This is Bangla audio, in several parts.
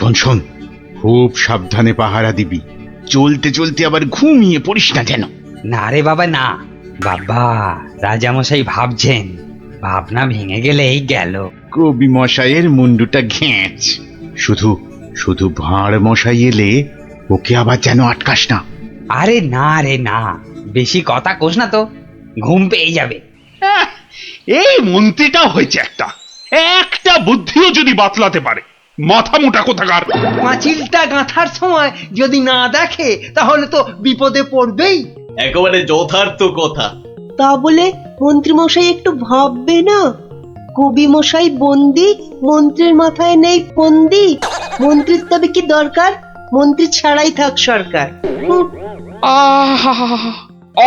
শোন শোন, খুব সাবধানে পাহারা দিবি, চলতে চলতে আবার ঘুমিয়ে পড়িস না যেন। না রে বাবা না, বাবা রাজামশাই ভাবছেন, ভাবনা ভেঙে গেলেই গেল। কবি মশাইয়ের মুন্ডুটা ঘেঁচ, শুধু শুধু ভাঁড় মশাই এলে ওকে আবার যেন আটকাস না। আরে না রে না, বেশি কথা কোস না তো, ঘুম পেয়ে যাবে। এই মন্ত্রীটা হয়েছে একটা একটা বুদ্ধিও যদি বাতলাতে পারে, মাথা মোটা কোথাকার। পাঁচিলটা গাঁথার সময় যদি না দেখে তাহলে তো বিপদে পড়বেই। একেবারে যথার্থ কথা। তা বলে মন্ত্রী মশাই একটু ভাববে না? কবি মশাই বন্দি, মন্ত্রীর মাথায় নেই ফন্দি। মন্ত্রীর তবে কি দরকার? মন্ত্রী ছাড়াই থাক সরকার।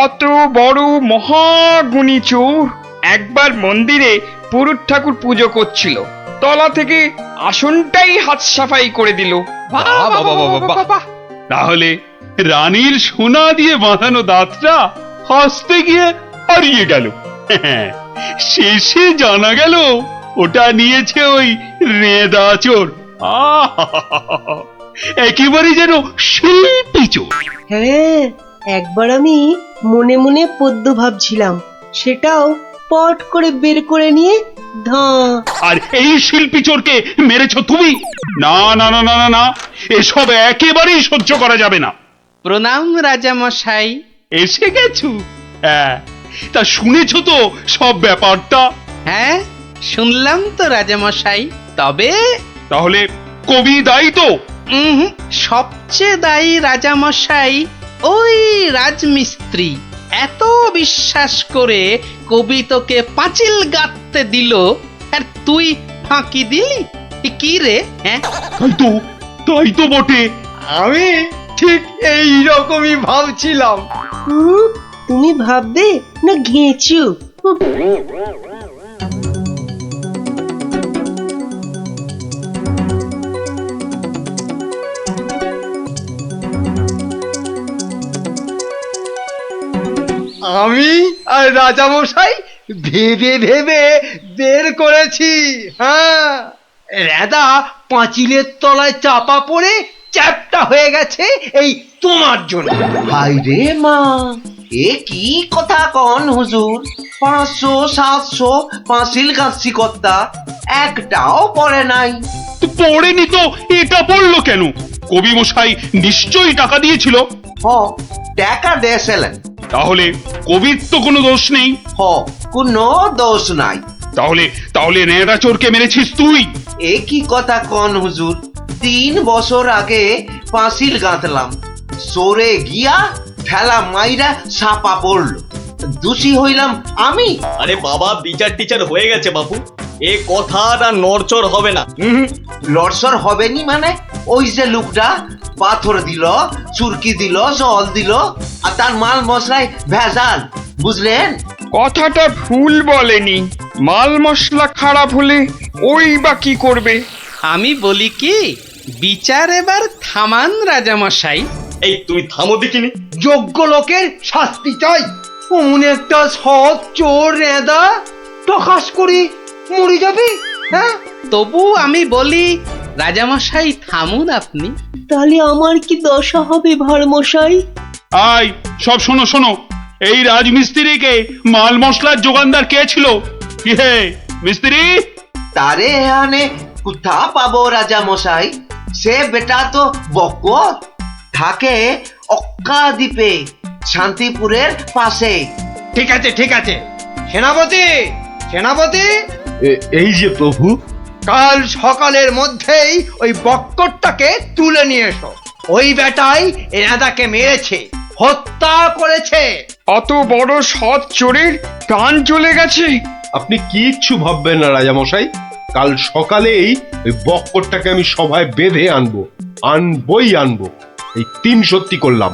অত বড় মহাগুণী চোর একবার মন্দিরে পুরুত ঠাকুর পুজো করছিল, তলা থেকে আসনটাই হাত সাফাই করে দিল। তাহলে রানীর সোনা দিয়ে বাঁধানো দাঁতটা হাসতে গিয়ে হারিয়ে গেল। শেষে জানা গেল ওটা নিয়েছে ওই রেদা চোর। একেবারে যেন শিল্পী চোর। হ্যাঁ, একবার আমি মনে মনে পদ্য ভাবছিলাম, সেটাও পট করে বের করে নিয়ে ধাঁ। আর এই শিল্পী চোরকে মেরেছ তুমি? না না না না না না, এসব একেবারেই সহ্য করা যাবে না। প্রণাম রাজামশাই। এসে গেছো? হ্যাঁ, তা শুনেছ তো সব ব্যাপারটা? হ্যাঁ শুনলাম তো রাজামশাই, তবে তাহলে কবি দায়ী তো? সবচেয়ে দায়ী রাজামশাই ওই রাজমিস্ত্রি। এত বিশ্বাস করে কবি তোকে পাঁচিল গাঁথতে দিল, আর তুই ফাঁকি দিলি। কি রে? হ্যাঁ তাই তো বটে। আমি ঠিক এই রকমই ভাবছিলাম। তুমি ভাববে না ঘেঁচু? আমি আর রাজামশাই ভেবে ভেবে বের করেছি। হ্যাঁ, রেদা পাঁচিলের তলায় চাপা পড়ে চ্যাপটা হয়ে গেছে এই তোমার জন্য। হাই রে মা, এ কি কথা কন হুজুর? 500 700 পাঁচিল গাঁথছি কর্তা, একটাও পড়ে নাই। তো পড়েনি তো এটা পড়লো কেন? কবি মশাই নিশ্চয়ই টাকা দিয়েছিল। হ, টাকা দিয়েছিলেন। তাহলে কবির তো কোনো দোষ নেই। হ, কোনো দোষ নাই। তাহলে তাহলে নেড়া চোরকে মেরেছিস তুই? এ কি কথা কন হুজুর? 3 বছর আগে পাঁচিল গাঁথলাম, সরে গিয়া ঠেলা মাইরা সাপা পড়ল, দোষী হইলাম আমি। আরে বাবা, বিচার টিচার হয়ে গেছে বাপু, এ কথাটা নড়চড় হবে না। লড়সর হবেনি মানে? ওই যে লোকটা পাথর দিল, চুরকি দিল, জল দিল, আর তার মাল মশলায় ভেজাল, বুঝলেন? কথাটা ভুল বলেনি। মাল মশলা খারাপ হলে ওই বা কি করবে? আমি বলি কি, বিচার এবার থামান রাজামশাই। এই তুমি থামো দেখিনি। যোগ্য লোকের শাস্তি চাই। অমন একটা সৎ চোর রেদা টকাস করি মরে যাবে। হ্যাঁ, তবু আমি বলি রাজামশাই থামুন আপনি। তাহলে আমার কি দশা হবে ভাঁড় মশাই? আয় সব শোনো শোনো, এই রাজমিস্ত্রিকে মাল মশলার যোগানদার কে ছিল? কি হে মিস্ত্রি? তারে এখানে কোথা পাবো রাজা মশাই? সে বেটা তো বকর, থাকে অক্কা দ্বীপে, শান্তিপুরের পাশে। ঠিক আছে ঠিক আছে। সেনাপতি, সেনাপতি, এই যে প্রভু। কাল সকালের মধ্যেই ওই বক্করটাকে তুলে নিয়ে এসো। ওই বেটাই রেদাকে মেরেছে, হত্যা করেছে। অত বড় সৎ চোরের প্রাণ চলে গেছে। আপনি কিচ্ছু ভাববেন না রাজামশাই, কাল সকালেই ওই বক্করটাকে আমি সভায় বেঁধে আনবই আনবো। এই 3 সত্যি করলাম।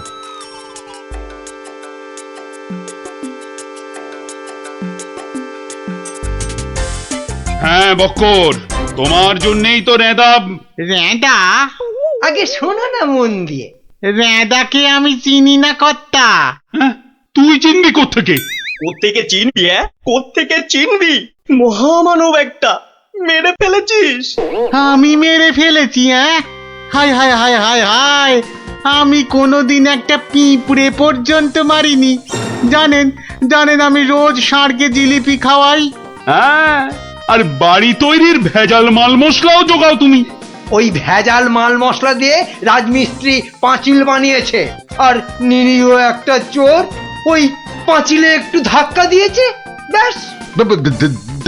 হ্যাঁ বক্কর, তোমার জন্যই তো রেদা। রেঁদা? আগে শোনো না মন দিয়ে। রেঁদাকে আমি চিনি না কর্তা। হ্যাঁ, তুই চিনবি কোত্থেকে? কোত্থেকে চিনবি? কোত্থেকে চিনবি? মহামানব একটা, মেরে ফেলেছিস। আমি মেরে ফেলেছি? হায় হায় হায় হায় হায়, আমি কোনোদিন একটা পিঁপড়ে পর্যন্ত মারিনি। জানেন জানেন আমি রোজ ষাঁড়কে জিলিপি খাওয়াই। হ্যাঁ, আর বাড়ি তৈরির ভেজাল মাল মশলাও জোগাও তুমি। ওই ভেজাল মাল মশলা দিয়ে রাজমিস্ত্রি পাঁচিল বানিয়েছে, আর নিরীহ একটা চোর ওই পাঁচিলে একটু ধাক্কা দিয়েছে, ব্যাস।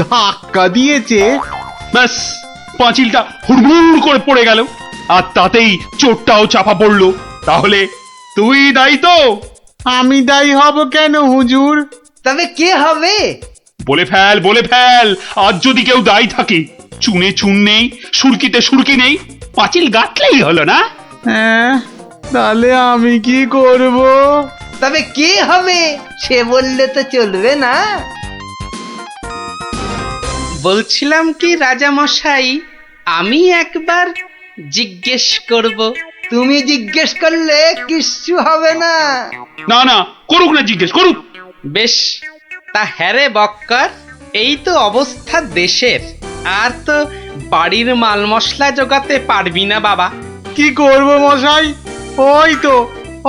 ধাক্কা দিয়েছে? ব্যাস, পাঁচিলটা হুড়মুড় করে পড়ে গেল, আর তাতেই চোরটাও চাপা পড়লো। তাহলে তুই দায়ী তো? আমি দায়ী হব কেন হুজুর? তবে কে হবে? বলে ফেল, বলে ফেল। আজ যদি কেউ দায়ী থাকে, চুনে চুন নেই, সুরকিতে সুরকি নেই, পাঁচিল গাঁটলেই হলো না? হ্যাঁ, তাহলে আমি কি করব? তবে কে হবে সে বললে তো চলবে না। বলছিলাম কি রাজামশাই, আমি একবার জিজ্ঞেস করব। তুমি জিজ্ঞেস করলে কিচ্ছু হবে না। না না, করুক না, জিজ্ঞেস করুক। বেশ, তা হ্যারে বক্কর, এই তো অবস্থা দেশের, আর তো বাড়ির মাল মশলা জোগাতে পারবি না বাবা। কি করব মশাই?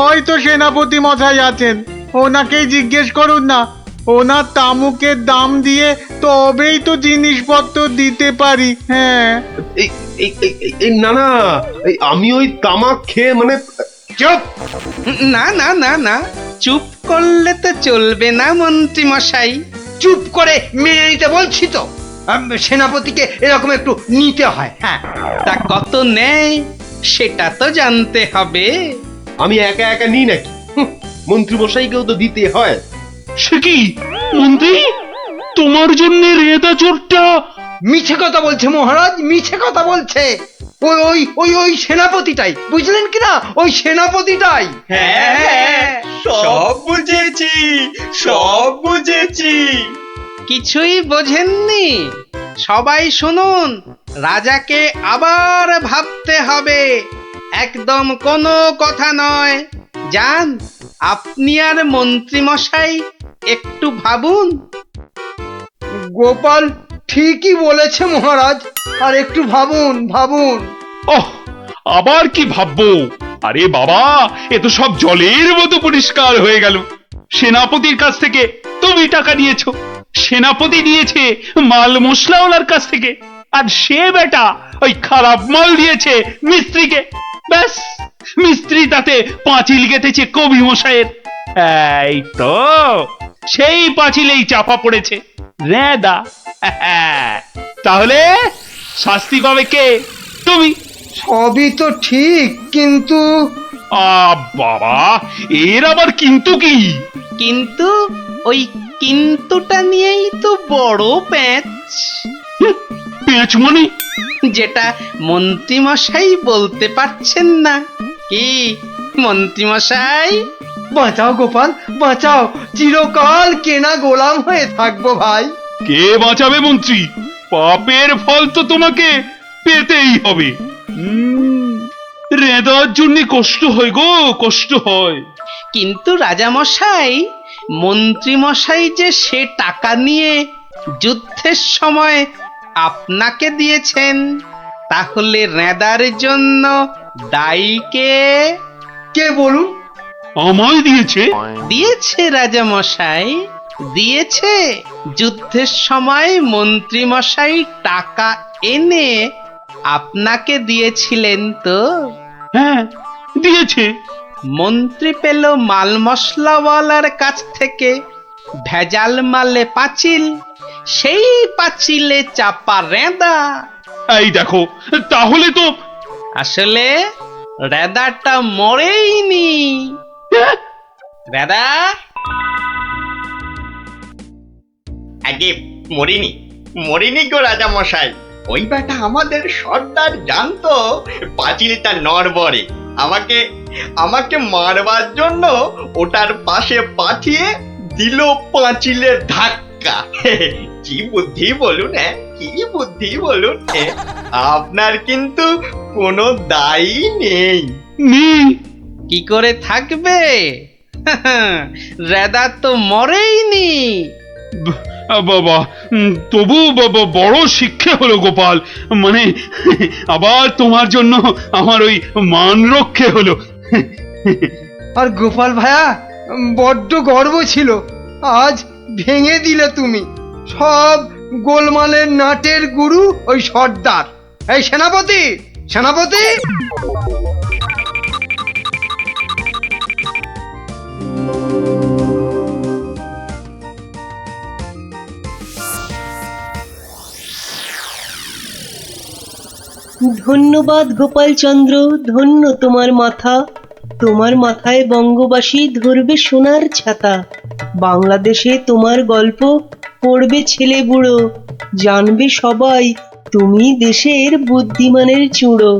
ওই তো সেনাপতি মশাই আছেন, ওনাকেই জিজ্ঞেস করুন না। ওনার তামুকের দাম দিয়ে তবেই তো জিনিসপত্র দিতে পারি। হ্যাঁ। এই এই এই- এই- এই না না, এই আমি ওই তামাক খেয়ে মানে চুপ! না না না না, চুপ করলে তো চলবে না মন্ত্রী মশাই। চুপ করে মেনে নিতে বলছি তো। সেনাপতিকে এরকম একটু নিতে হয়। হ্যাঁ, তা কত নেয় সেটা তো জানতে হবে। আমি একা একা নিই নাকি? মন্ত্রী মশাইকেও তো দিতে হয়। সে কি মন্ত্রী, তোমার জন্য রেদা চোরটা? মিছে কথা বলছে মহারাজ, মিছে কথা বলছে। ওই ওই ওই ওই সেনাপতিটাই, বুঝলেন কিনা? ওই সেনাপতিটাই। হ্যাঁ, সব বুঝেছি, সব বুঝেছি। কিছুই বোঝেননি? সবাই শুনুন, রাজাকে আবার ভাবতে হবে, একদম কোনো কথা নয়। যান, আপনি আর মন্ত্রী মশাই একটু ভাবুন। গোপাল ঠিকই বলেছে মহারাজ, আর একটু ভাবুন ভাবুন। ওহ, আবার কি ভাববো? আরে বাবা, এ তো সব জলের মতো পরিষ্কার হয়ে গেল। সেনাপতির কাছ থেকে তুমি টাকা নিয়েছো, সেনাপতি নিয়েছে মাল মশলাওয়ালার কাছ থেকে, আর সে বেটা ওই খারাপ মাল দিয়েছে মিস্ত্রিকে। ব্যাস, মিস্ত্রি তাতে পাঁচিল গেঁথেছে কবি মশাইয়ের। এই তো সেই পাঁচিলেই চাপা পড়েছে রেদা। তাহলে শাস্তি পাবে কে? তুমি। সবই তো ঠিক, কিন্তু বাবা, এর আবার কিন্তু কি? কিন্তু ওই কিন্তুটা নিয়েই তো বড় প্যাঁচ, পেঁচ মানে? যেটা মন্ত্রী মশাই বলতে পারছেন না। কি মন্ত্রী মশাই? বাঁচাও গোপাল, বাঁচাও। চিরকাল কেনা গোলাম হয়ে থাকবো ভাই। কে বাঁচাবে মন্ত্রী? পাপের ফল তো তোমাকে পেতেই হবে। রেদার জন্য কষ্ট হয় গো, কষ্ট হয়। কিন্তু রাজামশাই, মন্ত্রী মশাই যে সে টাকা নিয়ে যুদ্ধের সময় আপনাকে দিয়েছেন, তাহলে রেদার জন্য দায়ী কে? কে বলুন? আমায় দিয়েছে? দিয়েছে রাজামশাই, দিয়েছে। যুদ্ধের সময় মন্ত্রী মশাই টাকা এনে আপনাকে দিয়েছিলেন তো? হ্যাঁ, দিয়েছে। মন্ত্রী পেল মাল মশলাওয়ালার কাছ থেকে ভেজাল মালে পাঁচিল, সেই পাঁচিলে চাপা রেদা। এই দেখো, তাহলে তো আসলে রেদাটা মরেইনি। রেদা আগে মরিনি, মরিনি গো রাজা মশাই। ওই বেটা আমাদের সর্দার জানতো পাঁচিলটা নড়বড়ে, আমাকে আমাকে মারবার জন্য ওটার পাশে পাঠিয়ে দিল পাঁচিলের ধাক্কা। কি বুদ্ধি বলুন, হ্যাঁ, কি বুদ্ধি বলুন। আপনার কিন্তু কোনো দায়ী নেই। নেই। কি করে থাকবে? রেদা তো মরেইনি, বাবা, তবু বড় শিক্ষা হলো গোপাল। মানে আবার তোমার জন্য আমার ওই মান রক্ষে হলো। আর গোপাল ভায়া, বড্ড গর্ব ছিল, আজ ভেঙে দিলে তুমি। সব গোলমালের নাটের গুরু ওই সর্দার। এই সেনাপতি, সেনাপতি! ধন্যবাদ গোপালচন্দ্র, ধন্য তোমার মাথা। তোমার মাথায় বঙ্গবাসী ধরবে সোনার ছাতা। বাংলাদেশে তোমার গল্প পড়বে ছেলে বুড়ো, জানবে সবাই তুমি দেশের বুদ্ধিমানের চূড়ো।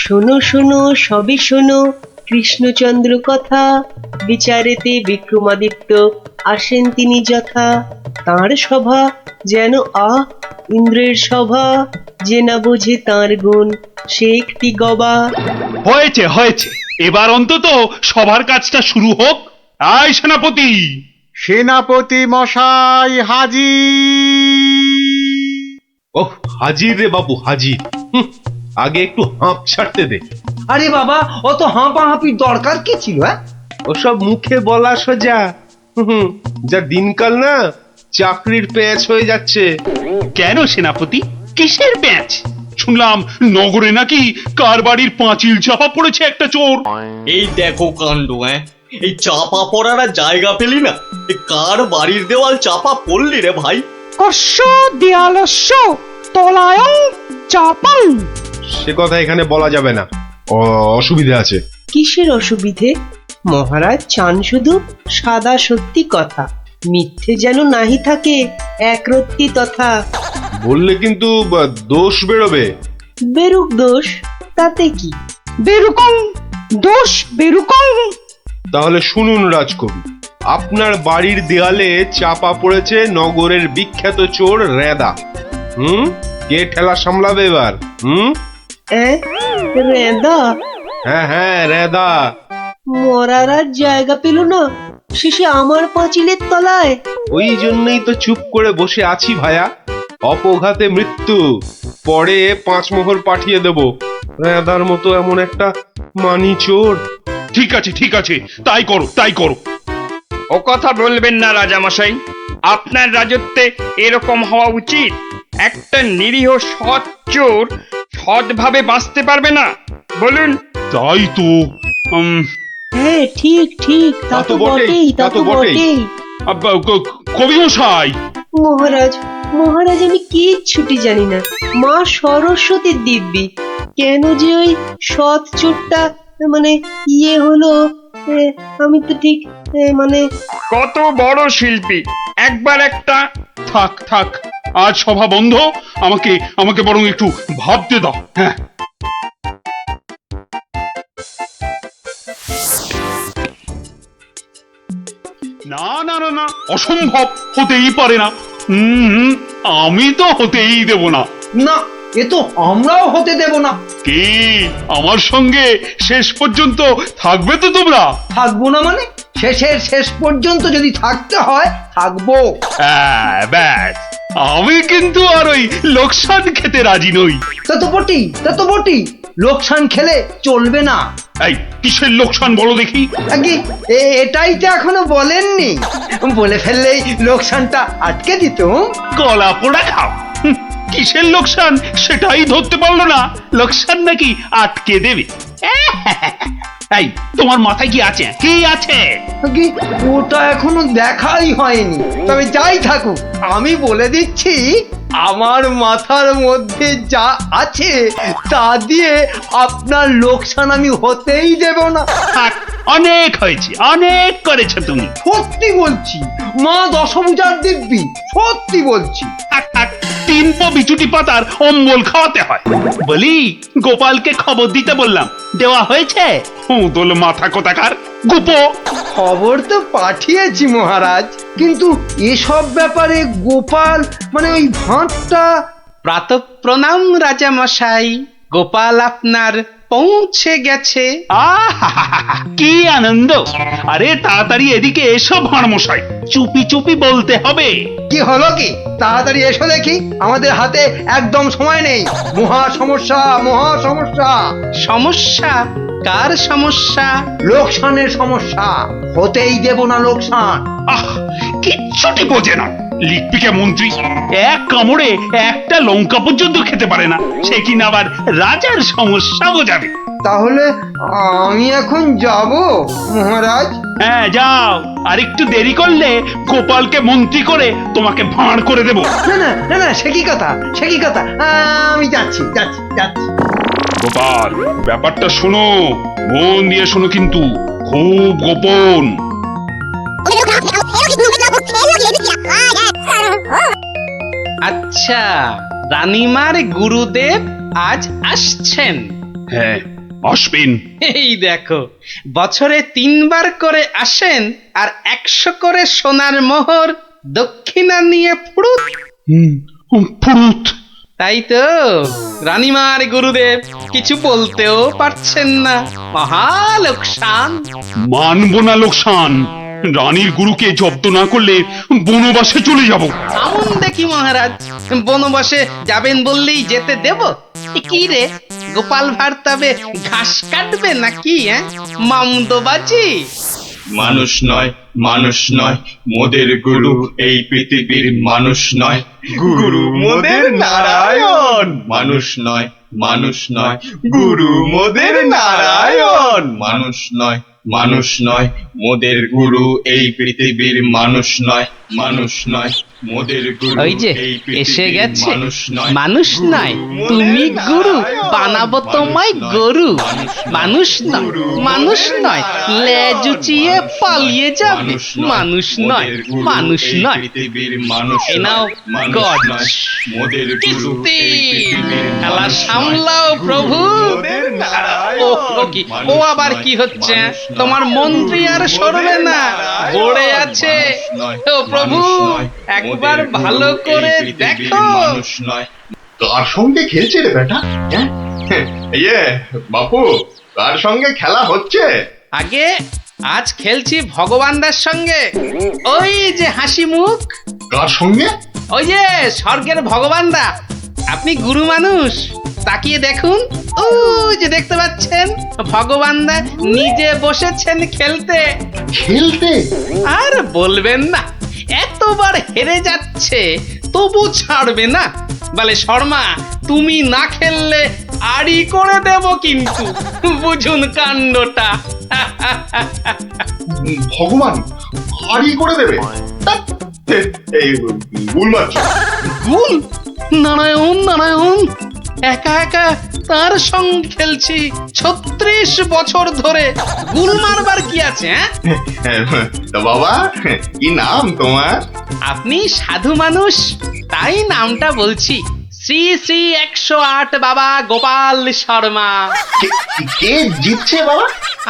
শোনো শোনো সবে শোনো কৃষ্ণচন্দ্র কথা, বিচারেতে বিক্রমাদিত্য আসেন তিনি যথা। তাঁর সভা যেন ইন্দ্রের সভা, যে না বোঝে তাঁর গুণ সে একটি গবা। হয়েছে হয়েছে, এবার অন্তত সবার কাজটা শুরু হোক। আয় সেনাপতি! সেনাপতি মশাই হাজির। ওহ, হাজির রে বাবু, হাজির। আগে একটু হাঁপ ছাড়তে দে। আরে বাবা, অত হাঁপাহাঁপির দরকার কি ছিল? ওসব মুখে বলা সোজা। যা দিনকাল না, চাকরির প্যাঁচ হয়ে যাচ্ছে। কেন সেনাপতি, কিসের প্যাঁচ? শুনলাম নগরে নাকি কার বাড়ির পাঁচিল চাপা পড়েছে একটা চোর। এই দেখো কাণ্ড, এই চাপা পড়ার আর জায়গা পেলি না, এ কার বাড়ির দেওয়াল চাপা পড়লি রে ভাই? কস্য দেয়ালস্য তলায় চাপাল। সে কথা এখানে বলা যাবে না, অসুবিধা আছে। কিসের অসুবিধে? মহারাজ চান শুধু সাদা সত্যি কথা, মিথ্যে যেন নাহি থাকে একরত্তি তথা। বললে কিন্তু দোষ বেরোবে। বেরুক দোষ, তাতে কি? বেরুকং দোষ বেরুকং। তাহলে শুনুন রাজকবি, আপনার বাড়ির দেয়ালে চাপা পড়েছে নগরের বিখ্যাত চোর রেদা। কে ঠেলা সামলাবে এবার? রেদা? হ্যাঁ হ্যাঁ, রেদা। মরার আর জায়গা পেল না, শেষে আমার পাঁচিলের তলায়। ওই জন্যই তো চুপ করে বসে আছি ভায়া। অপঘাতে মৃত্যু, পরে 5 মোহর পাঠিয়ে দেব। রেদার মতো এমন একটা মানি চোর। ঠিক আছে ঠিক আছে, তাই করো তাই করো। ও কথা বলবেন না রাজামশাই, আপনার রাজত্বে এরকম হওয়া উচিত। একটা নিরীহ সৎ চোর সৎভাবে বাঁচতে পারবে না, বলুন? তাই তো। হ্যাঁ ঠিক ঠিক, তা তো বটেই, তা তো বটেই। কবি মশাই! মহারাজ, মহারাজ আমি কিচ্ছুটি জানি না। মা সরস্বতীর দিব্যি, কেন যে ওই সৎ চোরটা মানে ইয়ে হলো, আমি তো ঠিক মানে কত বড় শিল্পী, একবার একটা থাক থাক, আজ সভা বন্ধ। আমাকে আমাকে বরং একটু ভাবতে দাও। হ্যাঁ, না না না না, অসম্ভব, হতেই পারে না। আমি তো হতেই দেব না। না, এ তো আমরাও হতে দেব না। কি আমার সঙ্গে শেষ পর্যন্ত থাকবে তো তোমরা? থাকবো না মানে? শেষের শেষ পর্যন্ত যদি থাকতে হয় থাকবো। হ্যাঁ, ব্যাস, আমি কিন্তু আর ওই লোকসান খেতে রাজি নই। তা তো বটি, লোকসান খেলে চলবে না। এই কিসের লোকসান বলো দেখি? আগে এটাই তো এখনো বলেননি, বলে ফেললেই লোকসানটা আটকে দিত। গলা পোড়া খাও। কিসের লোকসান সেটাই ধরতে পারলো না, লোকসান নাকি আটকে দেবে। এই তোমার মাথায় কি আছে? কি আছে? আগে ওটা এখনো দেখাই হয়নি। তবে যাই থাকুক, আমি বলে দিচ্ছি, আমার মাথার মধ্যে যা আছে তা দিয়ে আপনার লোকসান আমি হতেই দেব না। থাক, অনেক হয়েছে, অনেক করেছো তুমি। সত্যি বলছি, মা দশভুজার দিব্যি, সত্যি বলছি। থাক থাক, 3 পো বিচুটি পাতার অম্বল খাওয়াতে হয়। বলি, গোপালকে খবর দিতে বললাম, দেওয়া হয়েছে? দোল মাথা কোথাকার গুপো। খবর তো পাঠিয়েছি মহারাজ, কিন্তু এসব ব্যাপারে গোপাল মানে ওই ভাঁটটা। প্রাতঃ প্রণাম রাজা মশাই, গোপাল আপনার পৌঁছে গেছে। আহা, কি আনন্দ! আরে তাড়াতাড়ি এদিকে এসো ভাঁড় মশাই, চুপি চুপি বলতে হবে। কি হলো কি? তাড়াতাড়ি এসো দেখি, আমাদের হাতে একদম সময় নেই। মহা সমস্যা, মহা সমস্যা। সমস্যা? কার সমস্যা? লোকসানের সমস্যা, হতেই দেব না লোকসান। আহ, কিচ্ছুটি বোঝে না, লিখপিকে মন্ত্রী, এক কামড়ে একটা লঙ্কা পর্যন্ত খেতে পারে না, সে কিনা আবার রাজার সমস্যা বোঝাবে। তাহলে আমি এখন যাব মহারাজ? হ্যাঁ যাও, আর একটু দেরি করলে গোপালকে মন্ত্রী করে তোমাকে ভাঁড় করে দেব। না না না না, সে কি কথা, সে কি কথা? আমি যাচ্ছি যাচ্ছি যাচ্ছি। গোপাল, ব্যাপারটা শোনো, মন দিয়ে শোনো, কিন্তু খুব গোপন। আচ্ছা, রানীমার গুরুদেব আজ আসছেন? হ্যাঁ, আসবেন। এই দেখো, বছরে 3 বার করে আসেন, আর 100 করে সোনার মোহর দক্ষিণা নিয়ে ফুরুত। ফুরুত। তাই তো, রানীমার গুরুদেব কিছু বলতেও পারছেন না। মহা লোকসান। মানব না লোকসান, রানীর গুরুকে জব্দ না করলে বনবাসে চলে যাব। আমন দেখি মহারাজ, বনবাসে যাবেন বললেই যেতে দেব? কি রে, গোপাল ভাঁড় তবে ঘাস কাটবে নাকি? মামদোবাজি। মানুষ নয়, মানুষ নয়, মোদের গুরু এই পৃথিবীর মানুষ নয়, গুরু মোদের নারায়ণ। মানুষ নয়, মানুষ নয়, গুরু মোদের নারায়ণ। মানুষ নয়, মানুষ নয়, মোদের গুরু এই পৃথিবীর মানুষ নয়, মানুষ নয়, মোদের গুরু ওই যে এই এসে পৃথিবীর গেছে, মানুষ নয়, মানুষ নয়, তুমি গুরু, বানাবো তোমায় গরু। মানুষ নয়, মানুষ নয়, লেজ উঁচিয়ে পালিয়ে যাবে। মানুষ নয়, মানুষ নয়। পৃথিবীর মানুষ এ নাও মানুষ গজ। নয়, মোদের গুরু কিস্তি। এই পৃথিবীর খেলা মানুষ সামলাও নয়, প্রভু। মোদের নারায়ণ। ও কি, ও আবার কি হচ্ছে? তোমার মন্ত্রী আর সরবে না, পড়ে আছে। ও প্রভু, একবার ভালো করে দেখো। মানুষ নয়। কার সঙ্গে খেলছে রে বেটা? ইয়ে বাপু, কার সঙ্গে খেলা হচ্ছে? আগে আজ খেলছি ভগবানদার সঙ্গে। ওই যে হাসি মুখ, কার সঙ্গে? ওই যে স্বর্গের ভগবানদা। আপনি গুরু মানুষ, তাকিয়ে দেখুন, ও যে দেখতে পাচ্ছেন, ভগবানদা নিজে বসেছেন খেলতে। খেলতে? আর বলবেন না, এতবার হেরে যাচ্ছে তবু ছাড়বে না। বলে, শর্মা, তুমি না খেললে আড়ি করে দেব কিন্তু, বুঝুন কাণ্ডটা। ভগবান হারি করে দেবে? এই গুল মারছ? গুল? নারায়ণ নারায়ণ, একা একা তার সঙ্গে খেলছি 36 বছর ধরে। গুল মারবার কি আছে? তা বাবা, কি নাম তোমার? আপনি সাধু মানুষ, তাই নামটা বলছি। শ্রী শ্রী 108 বাবা গোপাল শর্মা। কে জিতছে বাবা?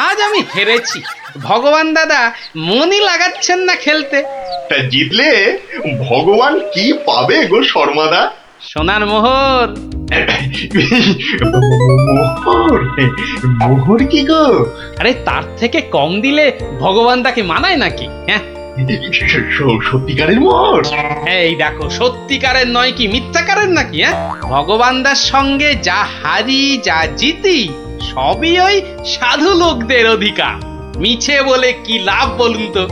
আজ আমি হেরেছি। ভগবান দাদা মনই লাগাচ্ছেন না খেলতে। তা জিতলে ভগবান কি পাবে গো শর্মাদা? সোনার মোহর। মোহর? মোহর কি গো? আরে তার থেকে কম দিলে ভগবান তাকে মানায় নাকি? হ্যাঁ, সত্যিকারের মোহর? এই দেখো, সত্যিকারের নয় কি মিথ্যাকারের নাকি? হ্যাঁ, ভগবান দার সঙ্গে যা হারি যা জিতি সবই ওই সাধু লোকদের অধিকার। মিছে বলে কি লাভ বলুন তো?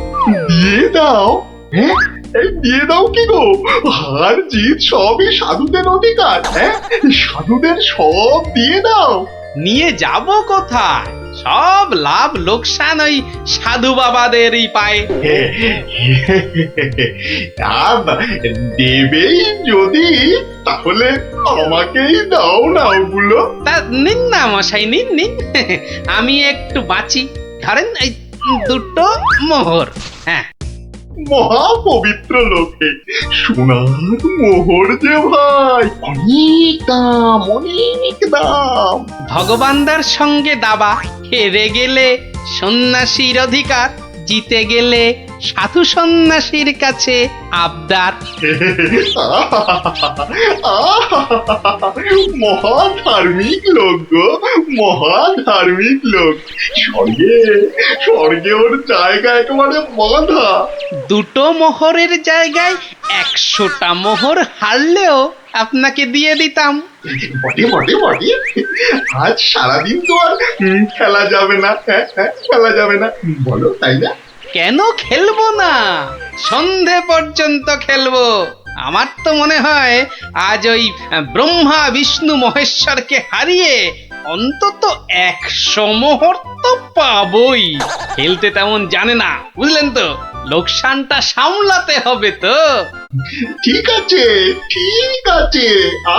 দিয়ে দাও। হ্যাঁ, এই দিয়ে দাও কি গো? হার জিত সবই সাধুদের অধিকার। হ্যাঁ, সাধুদের সব দিয়ে দাও। নিয়ে যাব কোথায়? সব লাভ লোকসান ওই সাধু বাবাদেরই পায়। দেবেই যদি, তাহলে আমাকেই দাও না ওগুলো। তা নিন না মশাই, নিন নিন। আমি একটু বাঁচি, ধরেন এই 2টো মোহর। হ্যাঁ, মহা পবিত্র লোকে সোনার মোহর যে ভাই, অনেক দাম, অনেক দাম। ভগবানদার সঙ্গে দাবা, হেরে গেলে সন্ন্যাসীর অধিকার, জিতে গেলে সাধু সন্ন্যাসীর কাছে আবদার। মহা ধার্মিক লোক গো, মহা ধার্মিক লোক। স্বর্গে, স্বর্গে ওর জায়গা একেবারে বাঁধা। 2টো মোহরের জায়গায় 100টা মোহর হারলেও আপনাকে দিয়ে দিতাম। বটে বটে বটে, আজ সারাদিন তো আর খেলা যাবে না। হ্যাঁ, খেলা যাবে না, বলো তাই না? কেন খেলবো না? সন্ধে পর্যন্ত খেলবো। আমার তো মনে হয় আজ ওই ব্রহ্মা বিষ্ণু মহেশ্বরকে হারিয়ে অন্তত 100 মোহর তো পাবই। খেলতে তেমন জানে না, বুঝলেন তো? লোকসানটা সামলাতে হবে তো। ঠিক আছে, ঠিক আছে,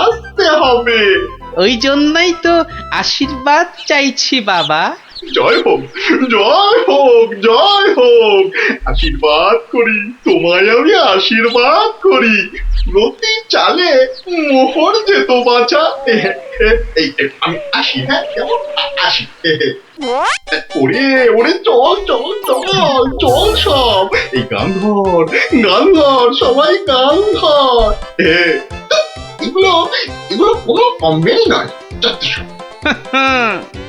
আসতে হবে। ওই জন্যই তো আশীর্বাদ চাইছি বাবা। জয় হোক, জয় হোক, জয় হোক। আশীর্বাদ করি, তোমায় আমি আশীর্বাদ করি। প্রতি চালে মোহর যেত বাঁচা। আমি আসি। হ্যাঁ, কেমন আসি? ওরে ওরে, চল চল চল চল সব। এই গান ধর, গান ধর, সবাই গান ধর। এগুলো এগুলো কোনো কমবেই নয়।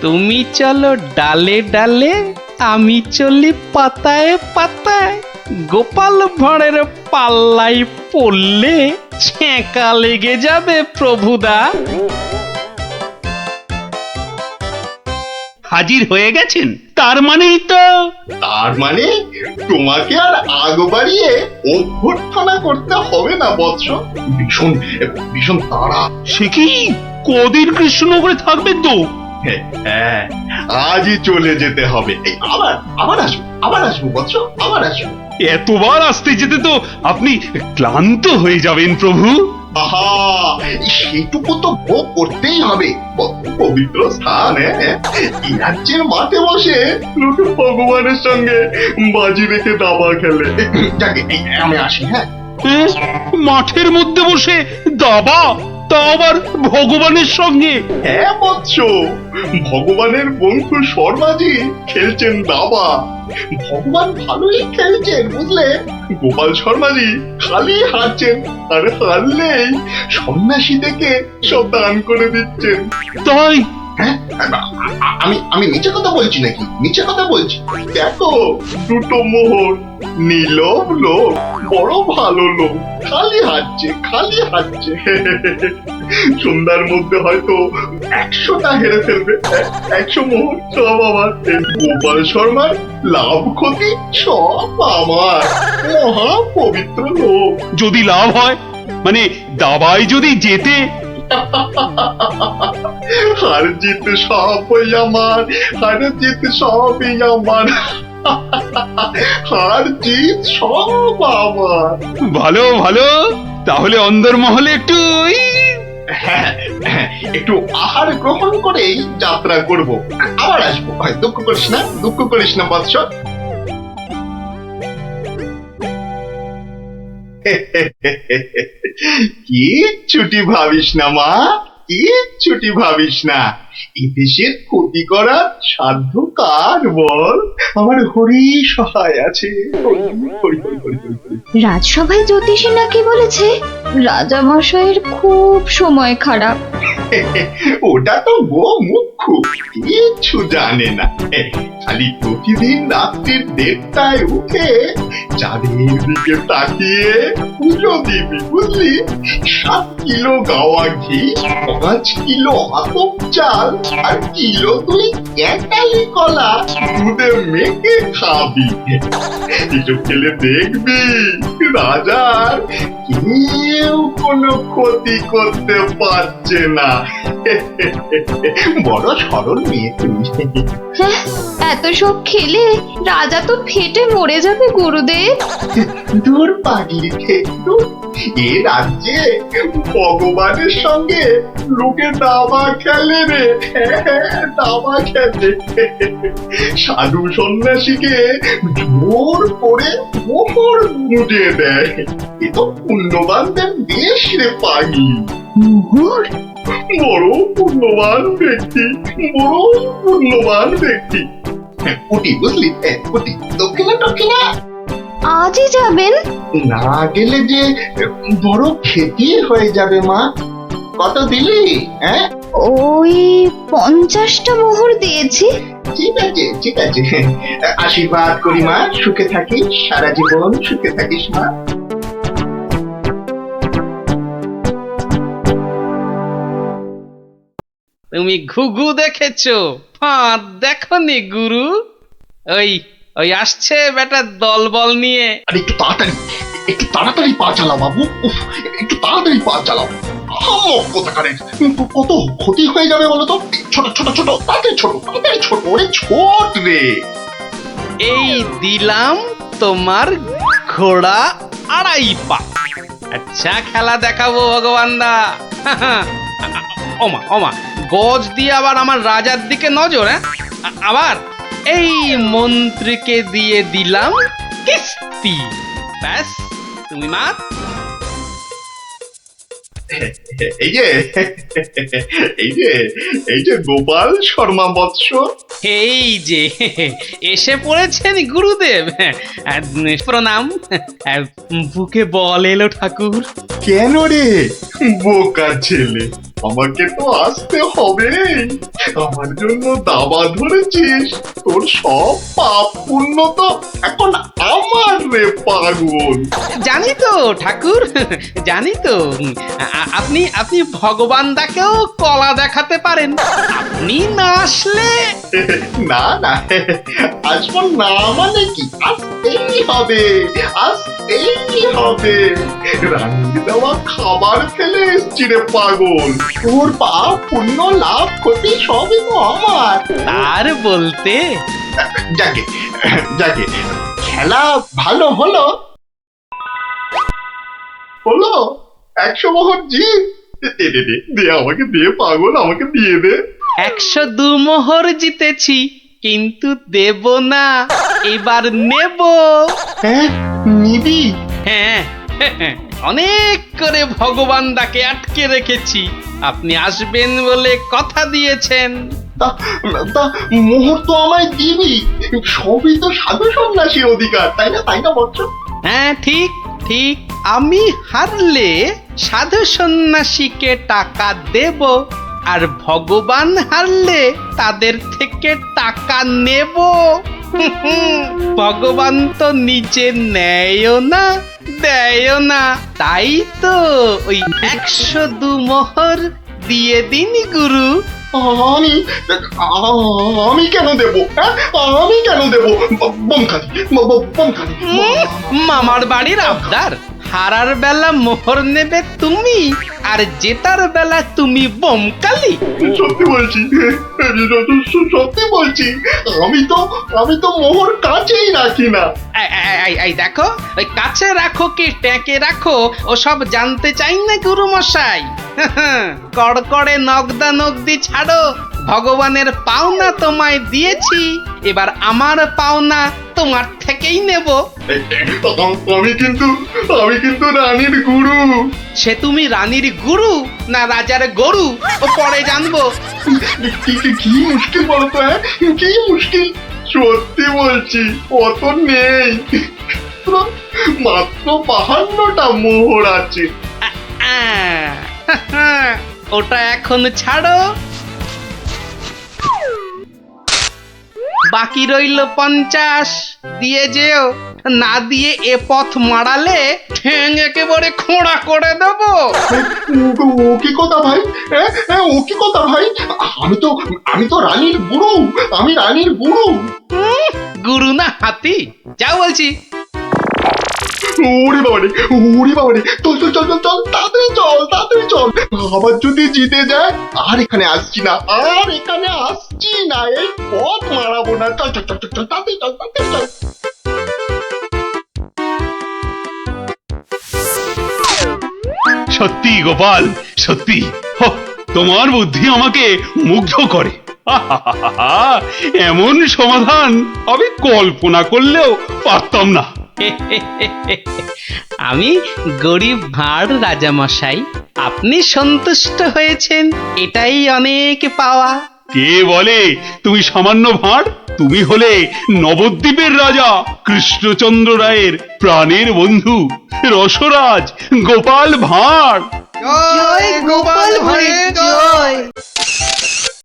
তুমি চলো ডালে ডালে, আমি চলি পাতায় পাতায়। গোপাল ভাঁড়ের পাল্লাই পড়লে ছ্যাঁকা লেগে যাবে প্রভুদা। হাজির হয়ে গেছেন, তার মানেই তো। তার মানে তোমাকে আর আগ বাড়িয়ে অভ্যর্থনা করতে হবে না বৎস। ভীষণ ভীষণ তাড়া। সে কি কদিন কৃষ্ণনগরে থাকবেন তো? হ্যাঁ, আজই চলে যেতে হবে। এই আবার আবার আসবো, আবার আসবো বৎস, আবার আসবো। এতবার আসতে যেতে তো আপনি ক্লান্ত হয়ে যাবেন প্রভু। আহা, সেটুকু তো ভোগ করতেই হবে। পবিত্র স্থান। এই রাজ্যের মাঠে বসে লোকে ভগবানের সঙ্গে বাজি রেখে দাবা খেলে। যাকে আমি আসি। হ্যাঁ, মাঠের মধ্যে বসে দাবা, তা আবার ভগবানের সঙ্গে? হ্যাঁ বৎস, ভগবানের বন্ধু শর্মাজি খেলছেন দাবা। ভগবান ভালোই খেলছেন, বুঝলে। গোপাল শর্মাজি খালি হারছেন, আর হারলেই সন্ন্যাসী থেকে সব দান করে দিচ্ছেন। তাই? হ্যাঁ, আমি আমি মিছে কথা বলছি নাকি? মিছে কথা বলছি? দেখো, 2টো মোহর। নীলব লোক, বড় ভালো লোক, খালি হাঁটছে, খালি হাঁটছে। সন্ধ্যার মধ্যে হয়তো 100টা হেরে ফেলবে। 100 মোহর সব আমার। গোপাল শর্মার লাভ ক্ষতি সব আমার। মহা পবিত্র লোক। যদি লাভ হয়, মানে দাবায় যদি জেতে? হার জিত সবই আমার, হার জিত সবই আমার, হার জিত সব আমার। ভালো ভালো, তাহলে অন্দরমহলে একটু হ্যাঁ হ্যাঁ, একটু আহার গ্রহণ করেই যাত্রা করব, আবার আসবো। দুঃখ করিস না, দুঃখ করিস না বৎস। কি ছুটি ভাবিস না মা, কি ছুটি ভাবিস না। এই দেশের ক্ষতি করার সাধ্য কার বল? আমার হরি সহায় আছে। হরি, হরি, হরি, হরি, হরি, হরি। রাজসভায় জ্যোতিষী নাকি বলেছে রাজা মশাইয়ের খুব সময় খারাপ। ওটা তো গো মুখ্য, কিচ্ছু জানে না। খালি প্রতিদিন রাত্রির 1:30টায় উঠে চাঁদের দিকে তাকিয়ে পুজো দিবি, বুঝলি? 7 কিলো গাওয়া ঘি, 5 কিলো আতপ চাল আর কিলো 2 ক্যাটালি কলা দুধে মেখে খাবি। এসব খেলে দেখবি রাজার কেউ কোনো ক্ষতি করতে পারছে না। বড় সরল মেয়ে তুমি। হ্যাঁ, এত সব খেলে রাজা তো ফেটে মরে যাবে গুরুদেব। দূর পাগলি, দূর। এ রাজ্যে ভগবানের সঙ্গে লোকে দাবা খেলে রে, দাবা খেলে। সাধু সন্ন্যাসীকে জোর করে মোহর মুজে দেয়। এ তো পুণ্যবানদের দেশ রে পাগলি। মোহর? বড় পুণ্যবান ব্যক্তি, বড় পুণ্যবান ব্যক্তি। উঠি, বুঝলি? উঠি, দক্ষিণা দক্ষিণা। আজই যাবেন? না গেলে যে বড় ক্ষতি হয়ে যাবে মা। কত দিলি? হ্যাঁ, ওই 50টা মোহর দিয়েছি। ঠিক আছে, ঠিক আছে। আশীর্বাদ করি মা, সুখে থাকিস, সারা জীবন সুখে থাকিস মা। তুমি ঘুঘু দেখেছো, ফাঁদ দেখনি গুরু? ওই ওই আসছে বেটা দলবল নিয়ে। আরে একটু তাড়াতাড়ি পা চালাও বাবু। উফ, একটু তাড়াতাড়ি পা চালাও। কোথাকারে কত ক্ষতি হয়ে যাবে বলো তো? ছোট ছোট ছোট, তাড়াতাড়ি ছোট, তাড়াতাড়ি ছোট, ওরে ছোট রে। এই দিলাম তোমার ঘোড়া 2.5 পা। আচ্ছা খেলা দেখাবো ভগবান দা। ওমা ওমা, গজ দিয়ে আবার আমার রাজার দিকে নজর। হ্যাঁ, আবার এই মন্ত্রীকে দিয়ে দিলাম কিস্তি। ব্যাস, তুমি মাত। এই যে এই যে গোপাল শর্মা বৎস। এই যে এসে পড়েছেন গুরুদেব। প্রণাম। বুকে বল এলো ঠাকুর। কেন রে বোকা ছেলে, আমাকে তো আসতে হবে। আমার জন্য দাবা ধরেছিস, তোর সব পাপ পুণ্য তো এখন আমার রে পাগল। জানি তো ঠাকুর, জানি তো। আপনি ভগবান দাকেও কলা দেখাতে পারেন। আপনি না আসলে না না, আসবো না মানে কি? আসতেই হবে, আসতেই হবে। রানীর দেওয়া খাবার খেলে এসছি রে পাগল। তোর পাপ পুণ্য লাভ ক্ষতি সবই তো আমার। আর বলতে যাকে যাকে, খেলা ভালো হলো হলো। 100 মোহর জিত। দে আমাকে, দে পাগল, আমাকে দিয়ে দে। 102 মোহর জিতেছি, কিন্তু দেব না, এবার নেব। হ্যাঁ, নিবি? হ্যাঁ, অনেক করে ভগবান দাকে আটকে রেখেছি। আপনি আসবেন বলে কথা দিয়েছেন। তা মোহর তো আমায় দিবি। সবই তো সাধু সন্ন্যাসীর অধিকার, তাই না? তাই না বৎস? হ্যাঁ, ঠিক ঠিক। আমি হারলে সাধু সন্ন্যাসীকে টাকা দেব, আর ভগবান হারলে তাদের থেকে টাকা নেব। ভগবান তো নিজে নেয়ও না, দেয়ও না। তাই তো ওই 102 মোহর দিয়ে দিন গুরু। আমি কেন দেব? আমি কেন দেব? বমখালি বমখালি। মামার বাড়ির আবদার, হারার বেলা মোহর নেবে তুমি আর জেতার বেলা তুমি বোমকালি। সত্যি বলছি, সত্যি বলছি, আমি তো মোহর কাছেই রাখি না। এই দেখো, ওই কাছে রাখো কি ট্যাঁকে রাখো ওসব জানতে চাই না গুরু মশাই। কড়কড়ে নগদা নগদি ছাড়ো, ভগবানের পাওনা তোমায় দিয়েছি, এবার আমার পাওনা তোমার থেকেই নেব। আমি কিন্তু রানীর গুরু। সে তুমি রানীর গুরু না রাজার গরু ও পরে জানবো। কি মুশকিল বলতো, হ্যাঁ কি মুশকিল। সত্যি বলছি, অত নেই, মাত্র 52টা মোহর আছে। ওটা এখন ছাড়ো, বাকি রইল 50। দিয়ে যেও, না দিয়ে এ পথ মারালে ঠ্যাং একেবারে খোঁড়া করে দেবো। ও কি কথা ভাই, ও কি কথা ভাই, আমি তো রানীর গুরু, আমি রানীর গুরু। গুরু না হাতি, যাও বলছি। ওরে বাবারে, চল তাড়াতাড়ি চল। আবার যদি জিতে যায় আর এখানে আসছি না, এই পথ মারাবো না। চল তাড়াতাড়ি চল। সত্যি গোপাল, সত্যি তোমার বুদ্ধি আমাকে মুগ্ধ করে। এমন সমাধান আমি কল্পনা করলেও পারতাম না। আমি গরিব ভাঁড় রাজামশাই, আপনি সন্তুষ্ট হয়েছেন, এটাই অনেক পাওয়া। কে বলে তুমি সামান্য ভাঁড়? তুমি হলে নবদ্বীপের রাজা কৃষ্ণচন্দ্র রায়ের প্রাণের বন্ধু রসরাজ গোপাল ভাঁড়। জয় গোপাল।